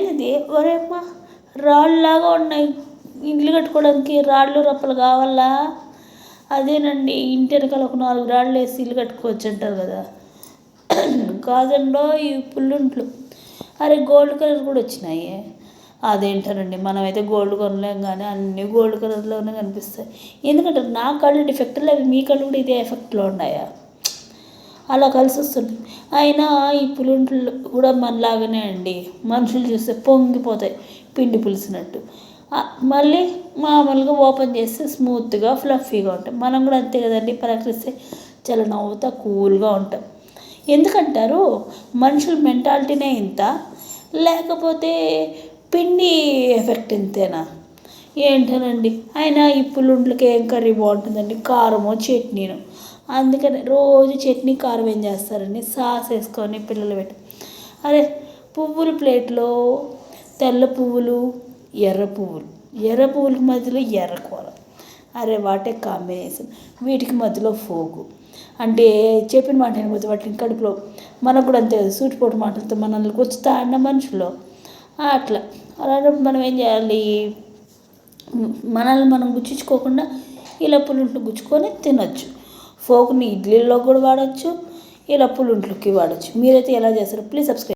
ఏంటిది ఒరేమ్మ రాళ్ళలాగా ఉన్నాయి, ఇల్లు కట్టుకోవడానికి రాళ్ళు రప్పలు కావాలా? అదేనండి ఇంటి వెనకాల ఒక 4 రాళ్ళు వేసి ఇల్లు కట్టుకోవచ్చు అంటారు కదా. కాదండో ఈ పుల్లుంట్లు. అరే గోల్డ్ కలర్ కూడా వచ్చినాయి. అదేంటారండి, మనమైతే గోల్డ్ కొనలేం కానీ అన్నీ గోల్డ్ కలర్లోనే కనిపిస్తాయి. ఎందుకంటే నా కళ్ళు డిఫెక్ట్ లేవు, మీ కళ్ళు కూడా ఇదే ఎఫెక్ట్లో ఉన్నాయా? అలా కలిసి వస్తుంది. అయినా ఈ పులుంట్లు కూడా మనలాగానే అండి, మనుషులు చూస్తే పొంగిపోతాయి పిండి పులిసినట్టు. మళ్ళీ మామూలుగా ఓపెన్ చేస్తే స్మూత్గా ఫ్లఫీగా ఉంటాయి. మనం కూడా అంతే కదండి, పలకరిస్తే చాలా నవ్వుతా కూల్గా ఉంటాం. ఎందుకంటారు మనుషుల మెంటాలిటీనే ఇంత, లేకపోతే పిండి ఎఫెక్ట్ ఇంతేనా? ఏంటోనండి. అయినా ఈ పుల్లుంట్లకి ఏం కర్రీ బాగుంటుందండి, కారమో చట్నీను. అందుకని రోజు చట్నీ కారం ఏం చేస్తారండి, సాస్ వేసుకొని పిల్లలు పెట్టి. అరే పువ్వుల ప్లేట్లో తెల్ల పువ్వులు, ఎర్ర పువ్వులకి మధ్యలో ఎర్ర కూర. అరే వాటే కాంబినేషన్. వీటికి మధ్యలో ఫోగు అంటే చెప్పిన మాట వినకపోతే వాటిని కడుపులో, మనకు కూడా అంతే కదా, సూటిపోటు మాటలతో మనల్ని గుచ్చుతా అన్న మనుషులు అట్లా. అలాంటప్పుడు మనం ఏం చేయాలి, మనల్ని మనం గుచ్చించుకోకుండా ఇలా పులుంట్లు గుచ్చుకొని తినొచ్చు. ఫోకుని ఇడ్లీలో కూడా వాడచ్చు, ఇలా పులుంట్లకి వాడచ్చు. మీరైతే ఎలా చేస్తారు? Please subscribe.